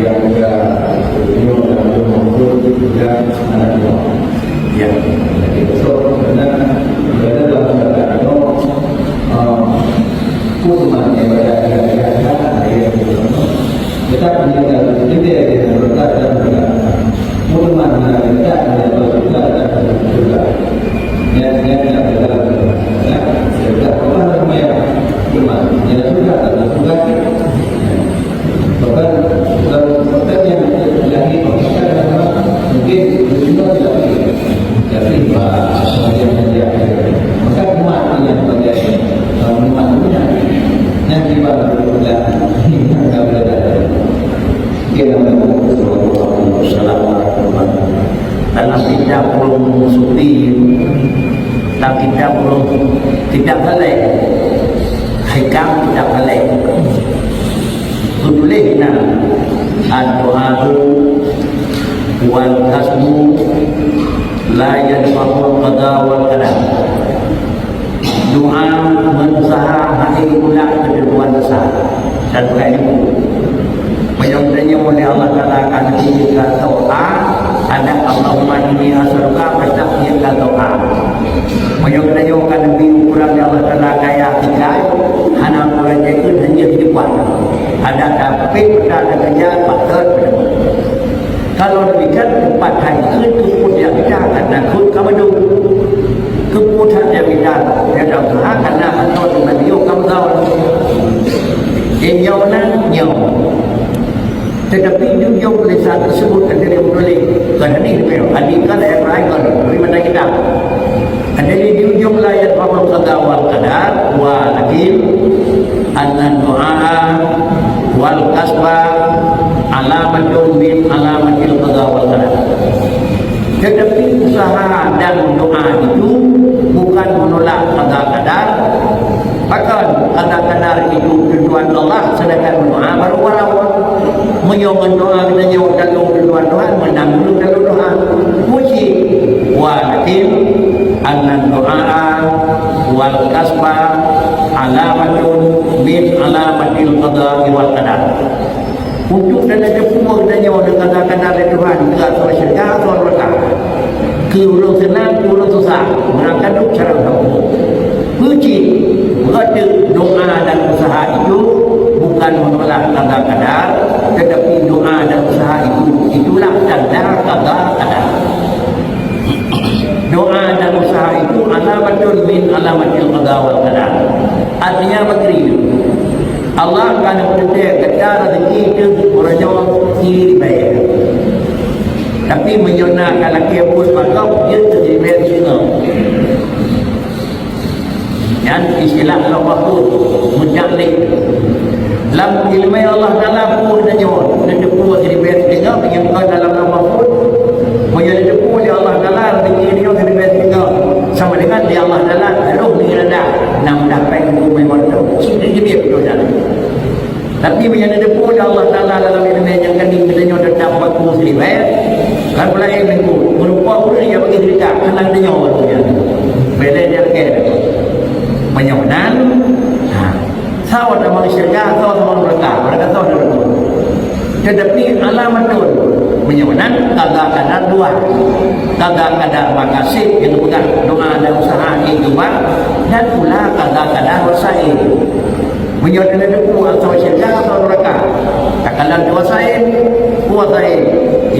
yang juga beliau dan beliau juga anak beliau. Ya, jadi besok karena berada dalam keadaan kurma yang berada di dalam air itu. Kita menjaga kita yang berada dalam kurma yang berada dalam juga. Yang adalah ya, sudah apa namanya kurma yang sudah ada juga. Bahkan kalau yang lagi mungkin juga tidak tapi sebagian saja maka umat yang terjadi umat punya yang tiba berbulan hingga berada kita mengucapkan Assalamualaikum dalam tidak perlu suci dan tidak perlu tidak boleh hikam tidak boleh tulisna ad-du'a'u wal kasbu la yanfa'ul qada wal qadar. Doa berusaha hari pula kedudukan besar dan berilmu. Menyembahnya oleh Allah Taala akan dijadikan doa. Ada Allahumma inni as'aluka bertakbir doa. Menyembahnya akan lebih ukuran Allah Taala kaya tikai. Hana pula jadi hanya hidupan. Ada tapi pada kerja patut. Kalau demikian tempat hari itu pun yang tidak akan nakut kamu keputusan yang tidak yang dah karena atau dengan dia kamu tahu yang nyaw tetapi dia boleh saat tersebut dari boleh kerana ini adikkan yang lain dari mana kita ada di ujung layar Muhammad sallallahu alaihi wasallam wa lakin anna du'a wal kasba alamatun min alamatil qada wal qadar. Tetapi usaha dan doa itu bukan menolak qada qadar. Bahkan qada qadar itu tujuan Allah, sedangkan doa baru walaupun menyongan doa kita jauh dalam tujuan doa menang dulu dalam doa. Puji walakin anna doa wal kasba alamatun min alamatil qada wal qadar. Untuk dan ada semua kita nyawa dengan kata-kata dari Tuhan juga soal syarikat, soal mereka keulung senang, keulung susah merangkak duk cara hukum puji berada doa dan usaha itu bukan menolak kata-kata tetapi doa dan usaha itu itulah tanda kata-kata doa dan usaha itu alamatun min alamatil qada wal qadar artinya begini Allah akan berkata kata rezeki itu orang kiri bayar. Tapi menyonakkan laki pun bakau dia terjadi bayar juga. Dan istilah Allah itu menjalik. Dalam ilmu Allah Taala pun dan nyawa dan depu jadi bayar juga yang kau dalam Allah pun menjadi depu di Allah Taala rezeki dia jadi bayar juga sama dengan di Allah Taala roh ni rendah nak mendapat hukum yang sudah jadi betul. Tapi menjadi depu Allah Taala dalam ilmu yang kini kita tetap waktu muslim kan pula yang minggu berupa pun yang bagi cerita kenal dia nyawa tu ya beda dia ke menyawanan tahu ada manusia tahu sama mereka tahu ada tetapi alamat tu menyawanan kagak dua kagak makasih itu bukan doa dan usaha itu dan pula kagak wasail menyawanan itu atau syarikat atau mereka kakalan wasail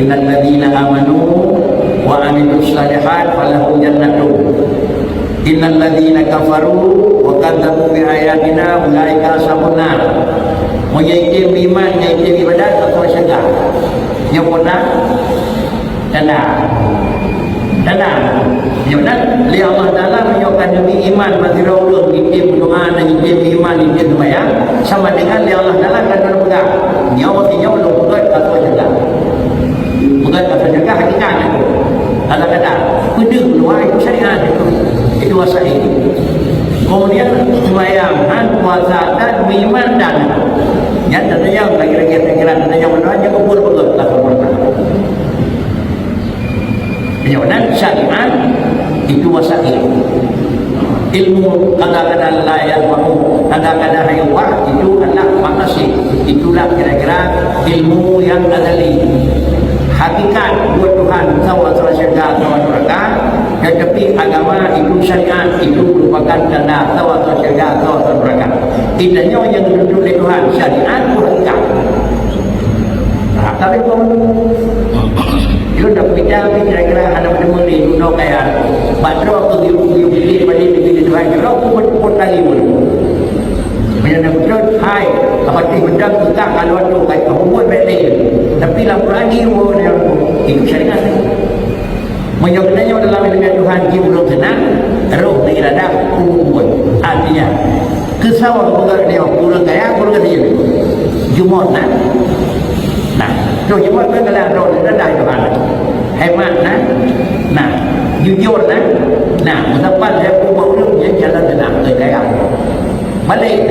innal ladzina amanu wa amilus shalihat falahum jannatun innal ladzina kafaru wa kadzabu bi ayatina ulaika ashabun nar menjadi iman menjadi ibadat atau syurga yang benar dan li Allah Taala menyokkan demi iman bagi Allah itim doa dan itim iman itim sembahyang sama dengan li Allah Taala akan berpegang nyawa lu bukan atau syurga bukan kata jaga hakikatnya Allah kata pedih luai syariat itu wasail kemudian sembahyang puasa dan iman dan yang tentunya lagi-lagi pikiran tentunya menanya kubur betul tak sempurna penyawanan syariat itu wasail ilmu kadang-kadang layak wahu kadang-kadang hayawah itu adalah makasih Itulah kira-kira ilmu yang azali. Hakikat buat Tuhan sama syurga sama neraka, tetapi agama itu syariat itu merupakan tanda sama syurga sama neraka. Tidaknya yang duduk di Tuhan syariat itu hakikat. Tapi pun itu dah bicara kira-kira anak teman ni duduk kayak batro atau diuji di Tuhan kalau pun lagi pun. Bila betul hai apa ti benda kita kalau tu kai buat betul tapi laporan ni itu syariat menyoknanya dalam dengan Tuhan dia belum senang roh di radang umur artinya kesawang pegang dia kurang kaya kurang dia Jumat nah tu Jumat kan dalam roh radang Tuhan hemat nah jujur nah mutapan dia umur dia jalan tenang kaya balik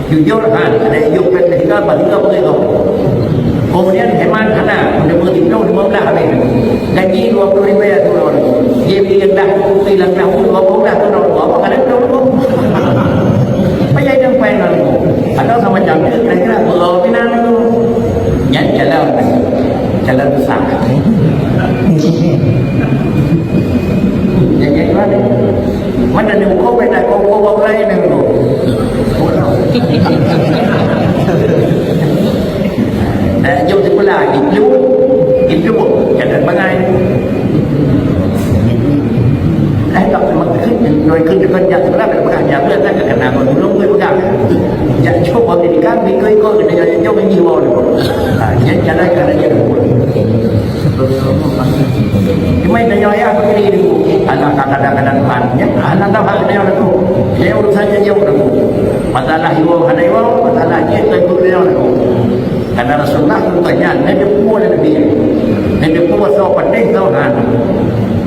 jujur ada hidup ketika bangga begitu kemudian hemat karena udah begitu 15 habis gaji 20 ribu ya turun dia bikin dah hilang dah 20 dah turun apa kadang turun apa yang dia pengen ada sama macam itu kira-kira kalau pinang itu jalan besar jadi mana dia kau beda kau lain yang tu jom sekolah itu jangan bangai tak rồiขึ้นจะคนอยากจะรับเป็นประกาศอยากเลือกตั้งกันนาคนลงด้วยประกาศอยากโชว์ความดีการมีเคยก็ในการโยกไม่มีวอลเลยจะได้การได้ยังไม่ได้ย่อยapa ini dulu anak kadang-kadang banyak anak tahu hal yang itu dia urusannya jauh dulu masalah ibu ada ibu masalah dia itu dia dulu karena Rasulullah tanya nanti puas nanti puas so penting so han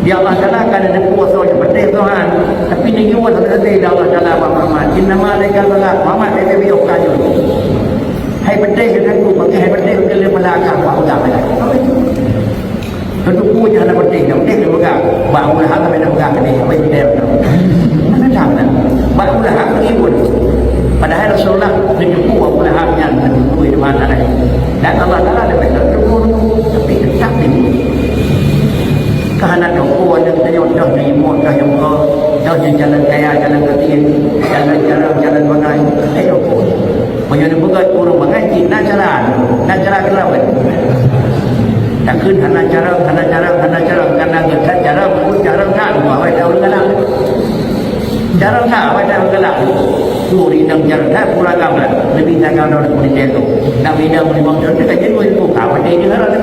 dia Allah Taala kan ada puas so penting so han tapi ni juga sebenarnya Allah Taala Muhammad inna ma alaika balagh Muhammad dia beri okazio hai penting kan tu pakai hai penting dia melakar apa tak ada tentu punya ada penting dia juga bahawa hal apa yang enggak ini apa dia mana tahu bahawa hal ini pun padahal Rasulullah menjemput Abu Lahab yang menjemput di mana lain dan Allah Taala ada berdoa tapi tetap ini kerana doa yang terjadi di muka yang kau jalan kaya jalan ketin jalan bangai doa banyak bukan orang bangai nak cara kenapa takขึ้นhana cara karena kita cara pun cara tak apa tahu dengan cara tak apa tahu dengan Suri dan jarak pula gambar lebih tak kau nak boleh jatuh. Nak bina boleh bangsa kita jadi boleh buka. Apa dia dengar ada?